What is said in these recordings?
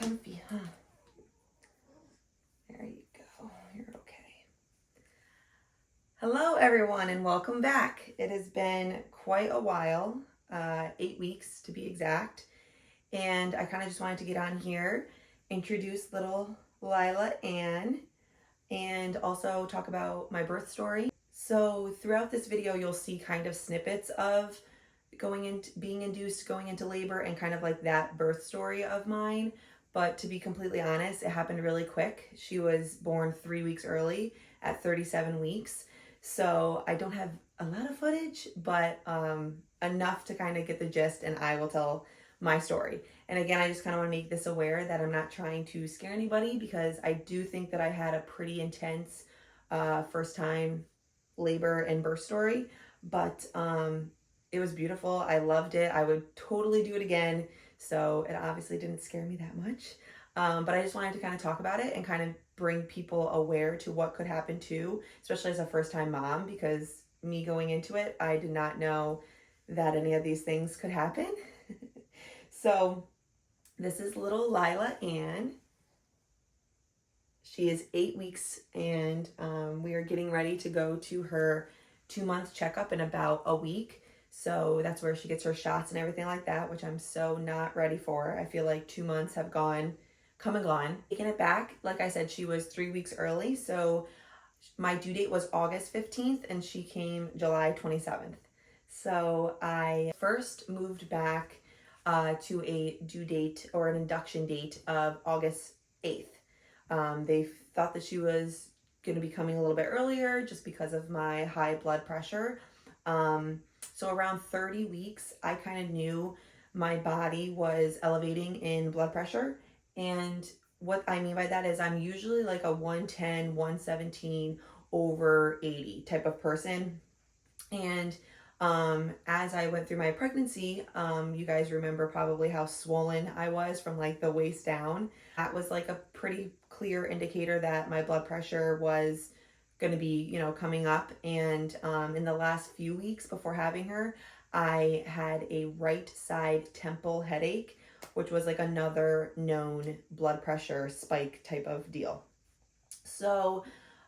comfy, huh? There you go. You're okay. Hello, everyone, and welcome back. It has been quite a while, 8 weeks to be exact, and I kind of just wanted to get on here, introduce little Lila Ann, and also talk about my birth story. So throughout this video, you'll see kind of snippets of being induced, going into labor, and kind of like that birth story of mine. But to be completely honest, it happened really quick. She was born 3 weeks early at 37 weeks. So I don't have a lot of footage, but enough to kind of get the gist, and I will tell my story. And again, I just kind of want to make this aware that I'm not trying to scare anybody, because I do think that I had a pretty intense first time labor and birth story, but it was beautiful. I loved it. I would totally do it again. So it obviously didn't scare me that much. But I just wanted to kind of talk about it and kind of bring people aware to what could happen too, especially as a first time mom, because me going into it, I did not know that any of these things could happen. So this is little Lila Ann. She is 8 weeks, and we are getting ready to go to her 2-month checkup in about a week. So that's where she gets her shots and everything like that, which I'm so not ready for. I feel like 2 months have come and gone. Taking it back, like I said, she was 3 weeks early. So my due date was August 15th and she came July 27th. So I first moved back to a due date or an induction date of August 8th. They thought that she was going to be coming a little bit earlier just because of my high blood pressure. So around 30 weeks, I kind of knew my body was elevating in blood pressure. And what I mean by that is I'm usually like a 110, 117 over 80 type of person. And as I went through my pregnancy, you guys remember probably how swollen I was from like the waist down. That was like a pretty clear indicator that my blood pressure was going to be, coming up. And in the last few weeks before having her, I had a right side temple headache, which was like another known blood pressure spike type of deal. So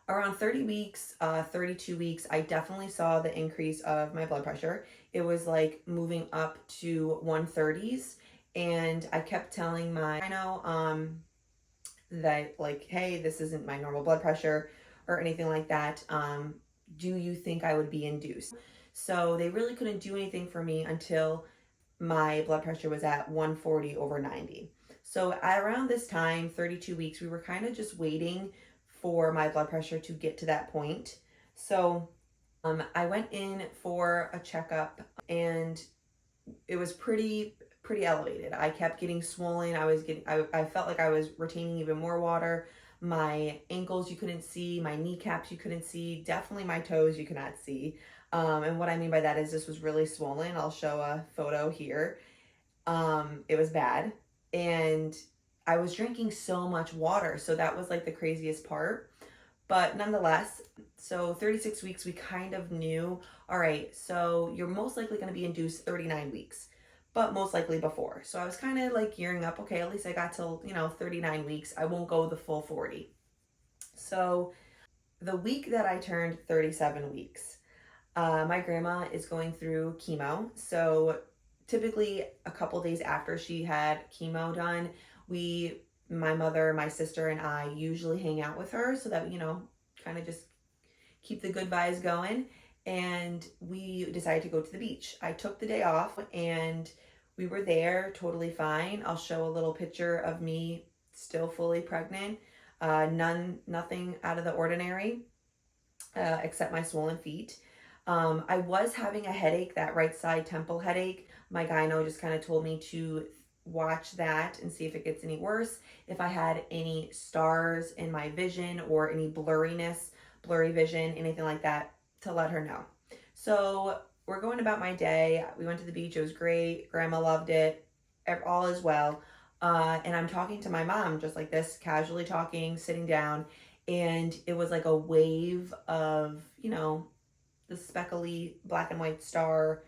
around 30 weeks, 32 weeks, I definitely saw the increase of my blood pressure. It was like moving up to 130s. And I kept telling that like, hey, this isn't my normal blood pressure or anything like that. Do you think I would be induced? So they really couldn't do anything for me until my blood pressure was at 140 over 90. So at around this time, 32 weeks, we were kind of just waiting for my blood pressure to get to that point. So I went in for a checkup, and it was pretty elevated. I kept getting swollen. I felt like I was retaining even more water. My ankles you couldn't see, my kneecaps you couldn't see, definitely my toes you could not see. And what I mean by that is this was really swollen. I'll show a photo here. It was bad. And I was drinking so much water. So that was like the craziest part. But nonetheless, so 36 weeks, we kind of knew, all right, so you're most likely going to be induced 39 weeks, but most likely before. So I was kind of like gearing up, okay, at least I got till, 39 weeks. I won't go the full 40. So the week that I turned 37 weeks, my grandma is going through chemo. So typically a couple days after she had chemo done, my mother, my sister, and I usually hang out with her so that, kind of just keep the good vibes going. And we decided to go to the beach. I took the day off and we were there totally fine. I'll show a little picture of me still fully pregnant. Nothing out of the ordinary, except my swollen feet. I was having a headache, that right side temple headache. My gyno just kind of told me to watch that and see if it gets any worse. If I had any stars in my vision or any blurry vision, anything like that, to let her know. So we're going about my day. We went to the beach. It was great. Grandma loved it. All is well. And I'm talking to my mom just like this, casually talking, sitting down. And it was like a wave of, the speckly black and white star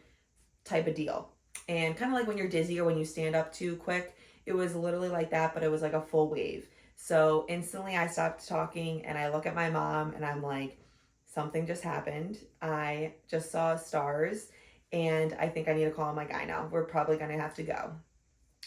type of deal. And kind of like when you're dizzy or when you stand up too quick, It was literally like that, but it was like a full wave. So instantly I stopped talking and I look at my mom and I'm like, something just happened. I just saw stars and I think I need to call my gyno. We're probably going to have to go.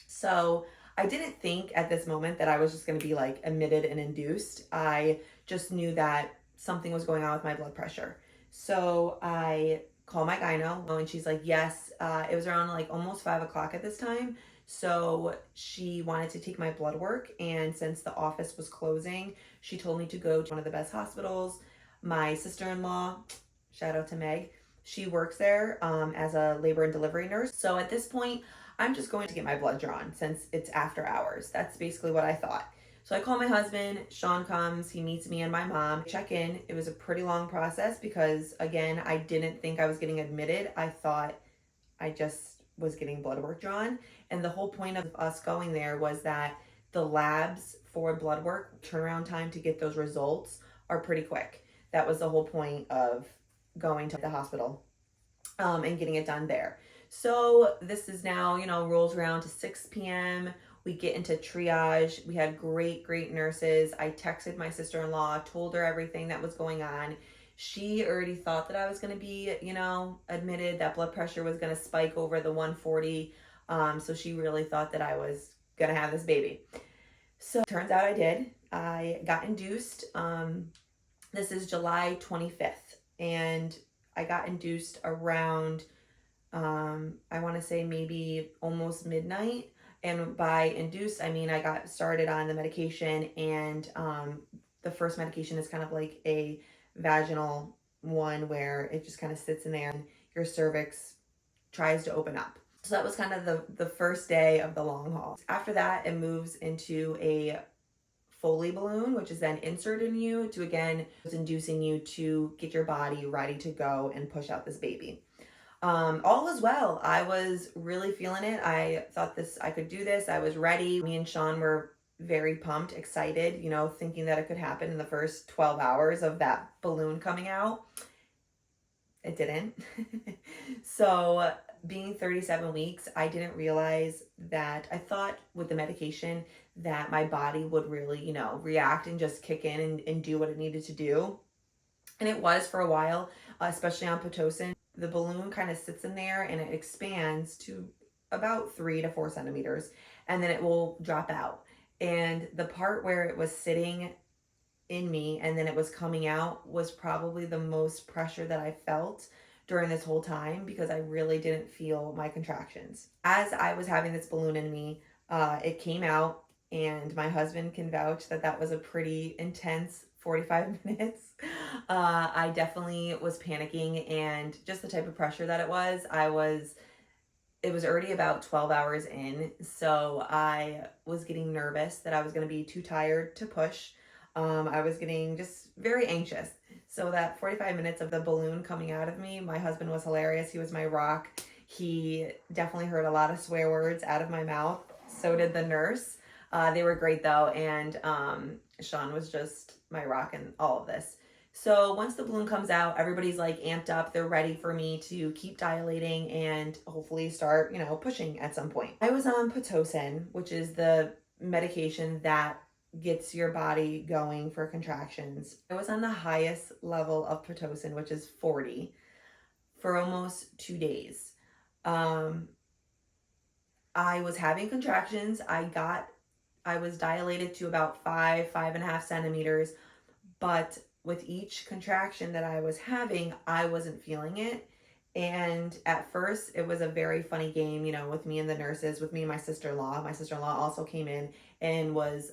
So I didn't think at this moment that I was just going to be like admitted and induced. I just knew that something was going on with my blood pressure. So I call my gyno and she's like, yes, it was around like almost 5 o'clock at this time. So she wanted to take my blood work. And since the office was closing, she told me to go to one of the best hospitals. My sister-in-law, shout out to Meg, she works there as a labor and delivery nurse. So at this point, I'm just going to get my blood drawn since it's after hours. That's basically what I thought. So I call my husband, Sean comes, he meets me and my mom. Check in. It was a pretty long process because, again, I didn't think I was getting admitted. I thought I just was getting blood work drawn. And the whole point of us going there was that the labs for blood work, turnaround time to get those results are pretty quick. That was the whole point of going to the hospital and getting it done there. So this is now, rolls around to 6 p.m. We get into triage. We had great nurses. I texted my sister-in-law, told her everything that was going on. She already thought that I was going to be, admitted, that blood pressure was going to spike over the 140. So she really thought that I was going to have this baby. So turns out I did. I got induced. This is July 25th. And I got induced around, I want to say maybe almost midnight. And by induced, I mean I got started on the medication, and the first medication is kind of like a vaginal one where it just kind of sits in there and your cervix tries to open up. So that was kind of the first day of the long haul. After that, it moves into a Foley balloon, which is then inserted in you to, again, inducing you to get your body ready to go and push out this baby. All was well. I was really feeling it. I thought I could do this. I was ready. Me and Sean were very pumped, excited, thinking that it could happen in the first 12 hours of that balloon coming out. It didn't. So being 37 weeks, I didn't realize that I thought with the medication that my body would really, react and just kick in and do what it needed to do. And it was for a while, especially on Pitocin. The balloon kind of sits in there and it expands to about 3 to 4 centimeters, and then it will drop out. And the part where it was sitting in me and then it was coming out was probably the most pressure that I felt during this whole time, because I really didn't feel my contractions. As I was having this balloon in me, it came out, and my husband can vouch that that was a pretty intense 45 minutes. I definitely was panicking, and just the type of pressure that it was already about 12 hours in. So I was getting nervous that I was going to be too tired to push. I was getting just very anxious. So that 45 minutes of the balloon coming out of me, my husband was hilarious. He was my rock. He definitely heard a lot of swear words out of my mouth. So did the nurse. They were great though. And Sean was just my rock in all of this. So once the balloon comes out, everybody's like amped up. They're ready for me to keep dilating and hopefully start, pushing at some point. I was on Pitocin, which is the medication that gets your body going for contractions. I was on the highest level of Pitocin, which is 40, for almost 2 days. I was having contractions. I was dilated to about 5.5 centimeters, but with each contraction that I was having, I wasn't feeling it. And at first it was a very funny game, with me and the nurses, with me and my sister-in-law. My sister-in-law also came in and was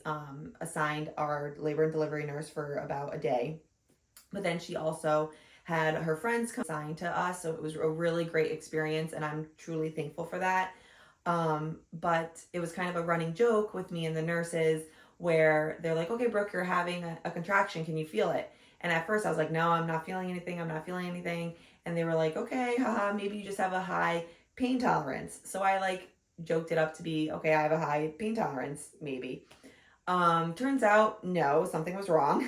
assigned our labor and delivery nurse for about a day. But then she also had her friends come assigned to us. So it was a really great experience, and I'm truly thankful for that. But it was kind of a running joke with me and the nurses where they're like, okay, Brooke, you're having a contraction. Can you feel it? And at first I was like, no, I'm not feeling anything. And they were like, okay, haha, maybe you just have a high pain tolerance. So I joked it up to be, okay, I have a high pain tolerance, maybe. Turns out, no, something was wrong.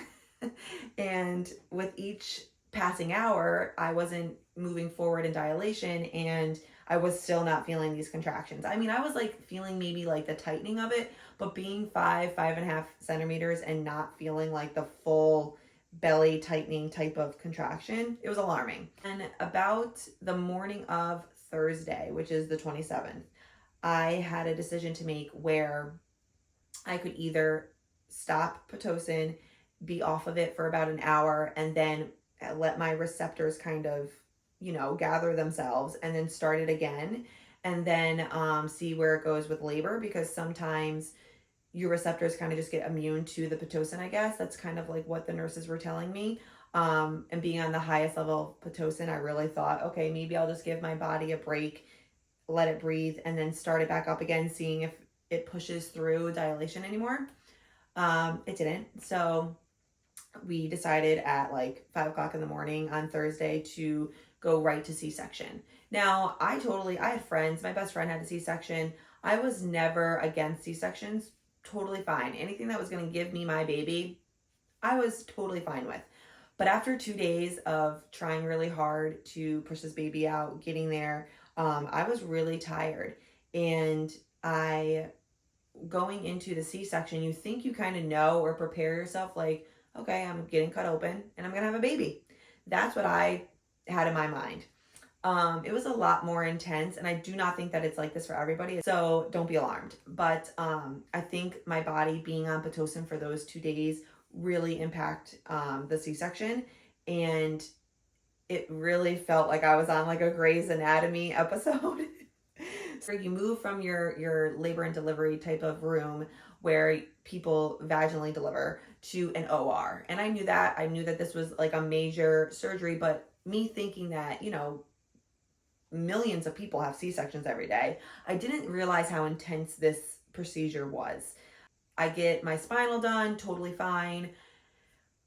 And with each passing hour, I wasn't moving forward in dilation, and I was still not feeling these contractions. I mean, I was like feeling maybe like the tightening of it, but being 5.5 centimeters and not feeling like the full belly tightening type of contraction, it was alarming. And about the morning of Thursday, which is the 27th, I had a decision to make where I could either stop Pitocin, be off of it for about an hour, and then let my receptors kind of, gather themselves, and then start it again, and then see where it goes with labor, because sometimes your receptors kind of just get immune to the Pitocin, I guess. That's kind of like what the nurses were telling me. And being on the highest level of Pitocin, I really thought, okay, maybe I'll just give my body a break, let it breathe, and then start it back up again, seeing if it pushes through dilation anymore. It didn't. So we decided at like 5 o'clock in the morning on Thursday to go right to C-section. Now, I had friends, my best friend had a C-section. I was never against C-sections, totally fine. Anything that was going to give me my baby, I was totally fine with. But after 2 days of trying really hard to push this baby out, getting there, I was really tired. And going into the C-section, you think you kind of know or prepare yourself like, okay, I'm getting cut open and I'm going to have a baby. That's what I had in my mind. It was a lot more intense, and I do not think that it's like this for everybody, so don't be alarmed. But I think my body being on Pitocin for those 2 days really impact the C-section, and it really felt like I was on like a Grey's Anatomy episode. So you move from your labor and delivery type of room where people vaginally deliver to an OR. And I knew that this was like a major surgery, but me thinking that, millions of people have C-sections every day, I didn't realize how intense this procedure was. I get my spinal done, totally fine.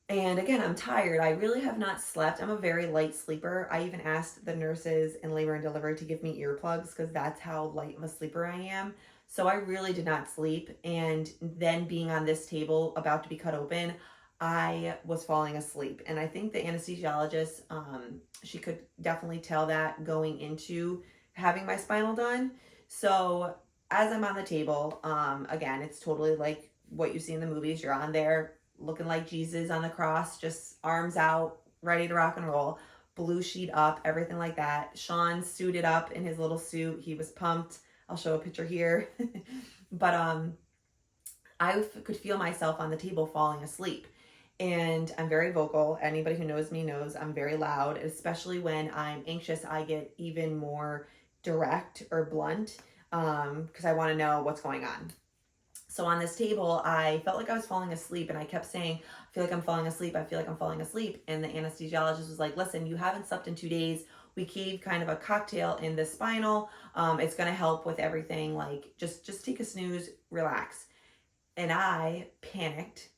And again, I'm tired. I really have not slept. I'm a very light sleeper. I even asked the nurses in labor and delivery to give me earplugs because that's how light of a sleeper I am. So I really did not sleep. And then being on this table about to be cut open, I was falling asleep. And I think the anesthesiologist, she could definitely tell that going into having my spinal done. So as I'm on the table, again, it's totally like what you see in the movies. You're on there looking like Jesus on the cross, just arms out, ready to rock and roll, blue sheet up, everything like that. Sean suited up in his little suit. He was pumped. I'll show a picture here. But I could feel myself on the table falling asleep. And I'm very vocal. Anybody who knows me knows I'm very loud, especially when I'm anxious. I get even more direct or blunt because I want to know what's going on. So on this table, I felt like I was falling asleep, and I kept saying, I feel like I'm falling asleep. I feel like I'm falling asleep. And the anesthesiologist was like, listen, you haven't slept in 2 days. We gave kind of a cocktail in the spinal. It's going to help with everything. Like, just take a snooze, relax. And I panicked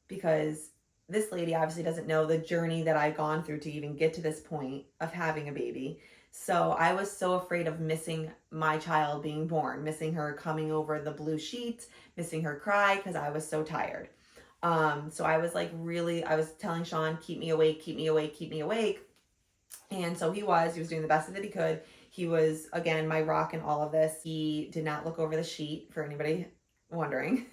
because this lady obviously doesn't know the journey that I've gone through to even get to this point of having a baby. So I was so afraid of missing my child being born, missing her coming over the blue sheet, missing her cry because I was so tired. So I was like I was telling Sean, keep me awake, keep me awake, keep me awake. And so he was doing the best that he could. He was, again, my rock in all of this. He did not look over the sheet, for anybody wondering.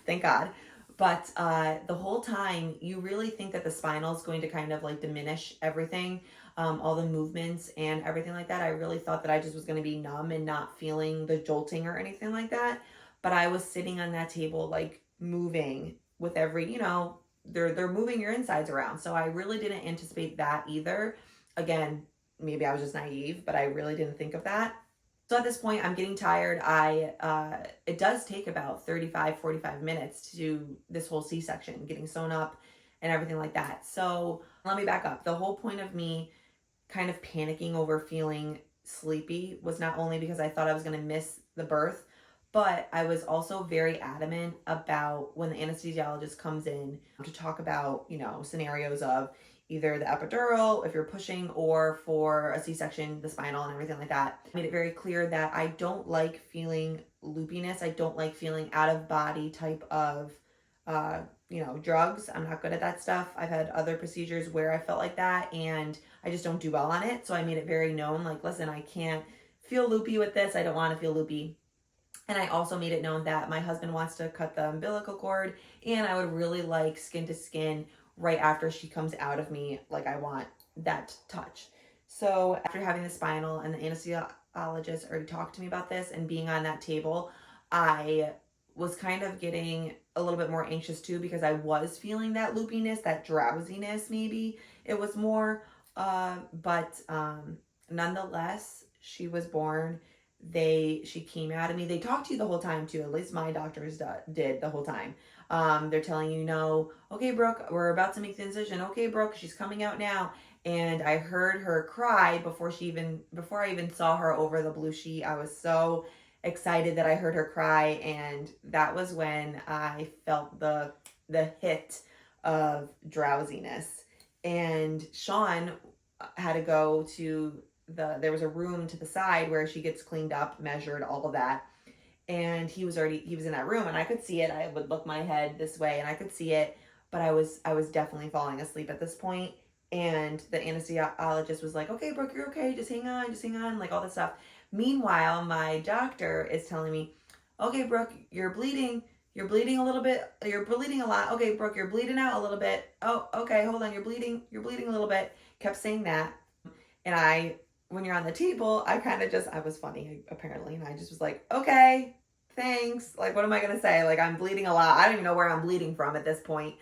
Thank God. But the whole time, you really think that the spinal is going to kind of like diminish everything, all the movements and everything like that. I really thought that I just was going to be numb and not feeling the jolting or anything like that. But I was sitting on that table, like moving with every, they're moving your insides around. So I really didn't anticipate that either. Again, maybe I was just naive, but I really didn't think of that. So at this point, I'm getting tired. It does take about 35-45 minutes to do this whole C-section, getting sewn up and everything like that. So let me back up. The whole point of me kind of panicking over feeling sleepy was not only because I thought I was going to miss the birth, but I was also very adamant about when the anesthesiologist comes in to talk about, scenarios of either the epidural, if you're pushing, or for a C-section, the spinal and everything like that. I made it very clear that I don't like feeling loopiness. I don't like feeling out of body type of, drugs. I'm not good at that stuff. I've had other procedures where I felt like that, and I just don't do well on it. So I made it very known, like, listen, I can't feel loopy with this. I don't want to feel loopy. And I also made it known that my husband wants to cut the umbilical cord, and I would really like skin to skin right after she comes out of me. Like, I want that touch. So after having the spinal, and the anesthesiologist already talked to me about this, and being on that table, I was kind of getting a little bit more anxious too, because I was feeling that loopiness, that drowsiness, maybe it was more. But nonetheless, she was born. She came out of me. They talked to you the whole time too. At least my doctors did the whole time. They're telling you, no, okay, Brooke, we're about to make the incision. Okay, Brooke, she's coming out now. And I heard her cry before I even saw her over the blue sheet. I was so excited that I heard her cry, and that was when I felt the hit of drowsiness. And Sean had to go to there was a room to the side where she gets cleaned up, measured, all of that. And he was in that room, and I could see it. I would look my head this way and I could see it, but I was definitely falling asleep at this point. And the anesthesiologist was like, okay, Brooke, you're okay, just hang on, like all this stuff. Meanwhile, my doctor is telling me, okay, Brooke, you're bleeding a little bit, you're bleeding a lot. Okay, Brooke, you're bleeding out a little bit. Oh, okay, hold on, you're bleeding a little bit. Kept saying that. And when you're on the table, I was funny apparently, and I just was like, okay, thanks. Like, what am I gonna say? Like, I'm bleeding a lot. I don't even know where I'm bleeding from at this point.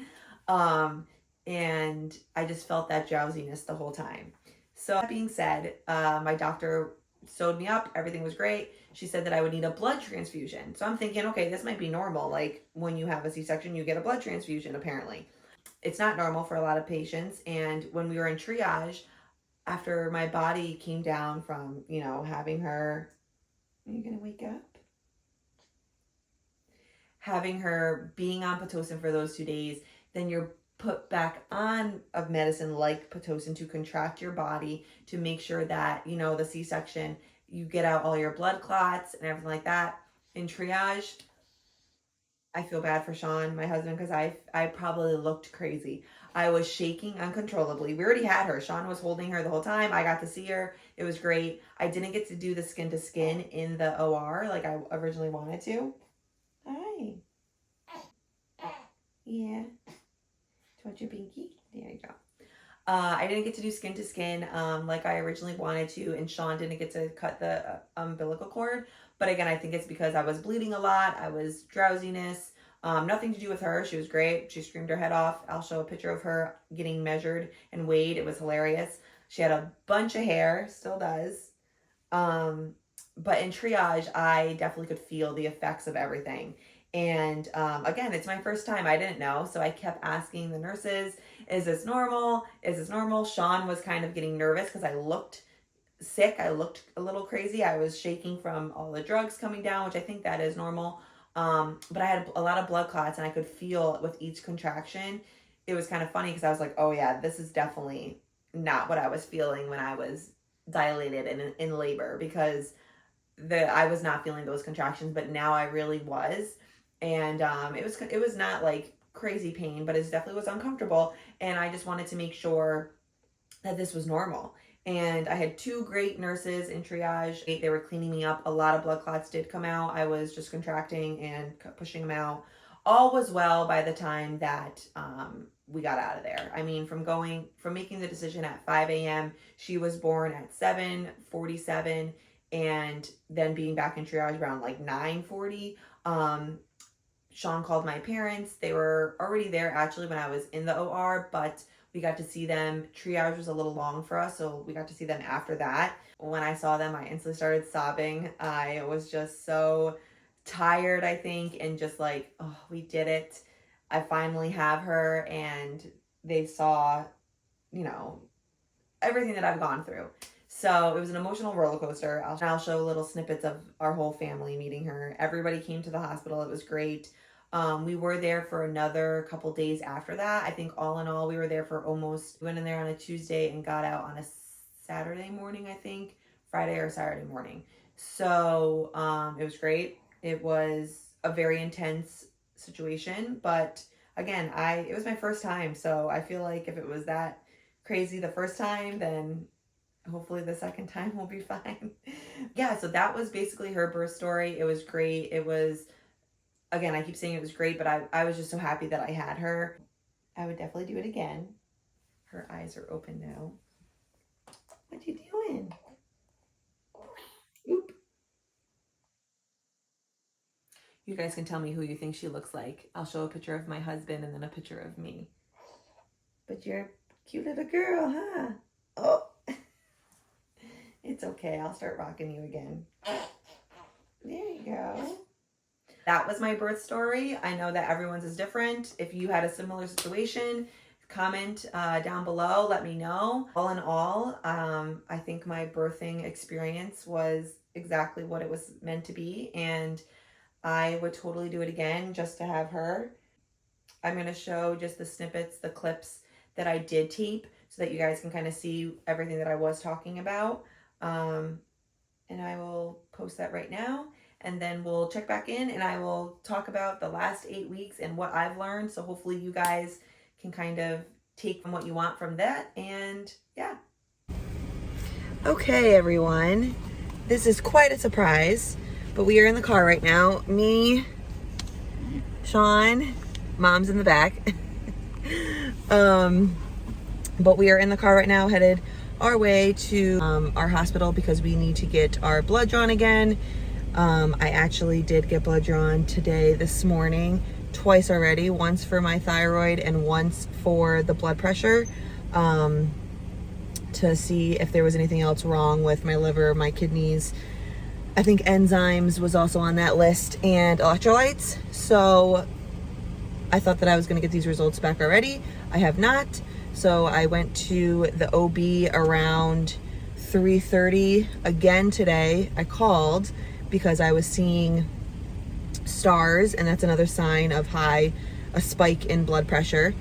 And I just felt that drowsiness the whole time. So that being said, my doctor sewed me up. Everything was great. She said that I would need a blood transfusion. So I'm thinking, okay, this might be normal. Like, when you have a C-section, you get a blood transfusion, apparently. It's not normal for a lot of patients. And when we were in triage, after my body came down from, having her, are you going to wake up? Having her being on Pitocin for those 2 days, then you're put back on a medicine like Pitocin to contract your body to make sure that, the C-section, you get out all your blood clots and everything like that. In triage, I feel bad for Sean, my husband, because I probably looked crazy. I was shaking uncontrollably. We already had her. Sean was holding her the whole time. I got to see her. It was great. I didn't get to do the skin to skin in the OR like I originally wanted to. Hi. Yeah. Do you want your binky? There you go. I didn't get to do skin to skin like I originally wanted to, and Sean didn't get to cut the umbilical cord. But again, I think it's because I was bleeding a lot. I was drowsiness. Nothing to do with her. She was great. She screamed her head off. I'll show a picture of her getting measured and weighed. It was hilarious. She had a bunch of hair, still does. But in triage, I definitely could feel the effects of everything. And again, it's my first time. I didn't know. So I kept asking the nurses, is this normal? Is this normal? Sean was kind of getting nervous because I looked sick. I looked a little crazy. I was shaking from all the drugs coming down, which I think that is normal. But I had a lot of blood clots, and I could feel with each contraction. It was kind of funny because I was like, oh yeah, this is definitely not what I was feeling when I was dilated and in labor, because I was not feeling those contractions, but now I really was. And it was not like crazy pain, but it definitely was uncomfortable. And I just wanted to make sure that this was normal. And I had 2 great nurses in triage. They were cleaning me up. A lot of blood clots did come out. I was just contracting and pushing them out. All was well by the time that we got out of there. I mean, from making the decision at 5 a.m., she was born at 7:47, and then being back in triage around like 9:40. Sean called my parents. They were already there actually when I was in the OR, but we got to see them. Triage was a little long for us, so we got to see them after that. When I saw them, I instantly started sobbing. I was just so tired, I think, and just like, oh, we did it. I finally have her, and they saw, everything that I've gone through. So it was an emotional roller coaster. I'll show little snippets of our whole family meeting her. Everybody came to the hospital. It was great. We were there for another couple days after that. I think all in all, we were there for we went in there on a Tuesday and got out on a Saturday morning, I think, Friday or Saturday morning. So it was great. It was a very intense situation, but again, it was my first time. So I feel like if it was that crazy the first time, then hopefully the second time will be fine. Yeah, so that was basically her birth story. It was great. It was, again, I keep saying it was great, but I was just so happy that I had her. I would definitely do it again. Her eyes are open now. What you doing? Oop. You guys can tell me who you think she looks like. I'll show a picture of my husband and then a picture of me. But you're a cute little girl, huh? Oh. It's okay. I'll start rocking you again. There you go. That was my birth story. I know that everyone's is different. If you had a similar situation, comment down below. Let me know. All in all, I think my birthing experience was exactly what it was meant to be. And I would totally do it again just to have her. I'm going to show just the snippets, the clips that I did tape so that you guys can kind of see everything that I was talking about. And I will post that right now. And then we'll check back in and I will talk about the last 8 weeks and what I've learned. So hopefully you guys can kind of take from what you want from that. And yeah. Okay, everyone. This is quite a surprise, but we are in the car right now. Me, Sean, mom's in the back. But we are in the car right now headed our way to our hospital because we need to get our blood drawn again. I actually did get blood drawn this morning, twice already, once for my thyroid and once for the blood pressure, to see if there was anything else wrong with my liver, my kidneys. I think enzymes was also on that list and electrolytes. So I thought that I was going to get these results back already. I have not. So I went to the OB around 3:30 again today. I called because I was seeing stars, and that's another sign of a spike in blood pressure,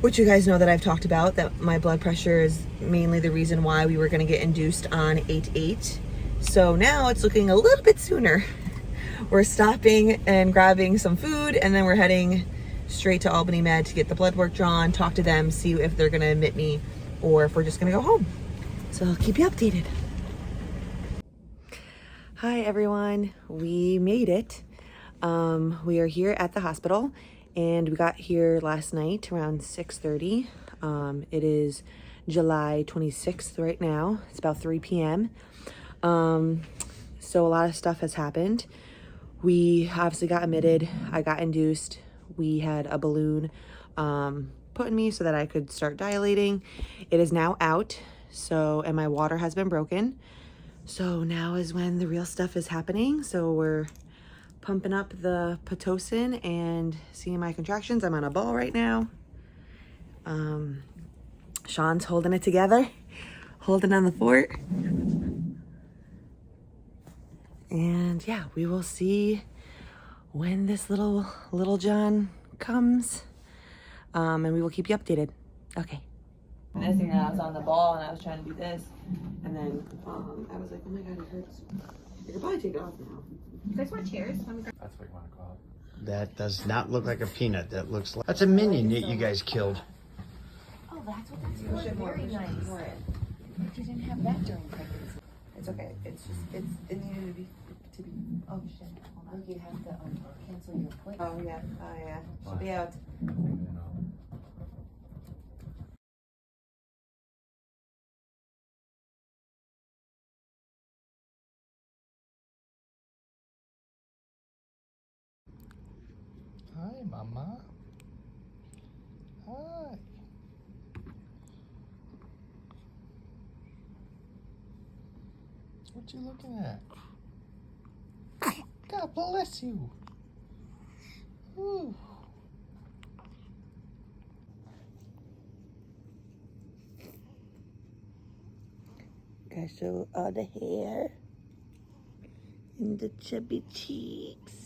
which you guys know that I've talked about, that my blood pressure is mainly the reason why we were going to get induced on 8/8. So now it's looking a little bit sooner. We're stopping and grabbing some food, and then we're heading straight to Albany Med to get the blood work drawn, talk to them, see if they're gonna admit me or if we're just gonna go home. So I'll keep you updated. Hi everyone, we made it. We are here at the hospital and we got here last night around 6:30. It is July 26th right now. It's about 3 p.m. So a lot of stuff has happened. We obviously got admitted. I got induced. We had a balloon put in me so that I could start dilating. It is now out, and my water has been broken. So now is when the real stuff is happening. So we're pumping up the Pitocin and seeing my contractions. I'm on a ball right now. Sean's holding it together, holding on the fort. And yeah, we will see when this little John comes, and we will keep you updated. Okay. This thing, I was on the ball and I was trying to do this, and then I was like, oh my god, it hurts. I could probably take it off now. You guys want chairs? That's what you want to call it. That does not look like a peanut. That looks like... That's a minion that you guys killed. Oh, that's what that's for. Very nice. But you didn't have that during pregnancy. It's okay. It's just, it needed to be. Oh, shit. Hold on. You have to cancel your appointment. Oh, yeah. Oh, yeah. She'll be out. Hi, Mama. Hi. What you looking at? God bless you. Ooh. Gotta show all the hair and the chubby cheeks.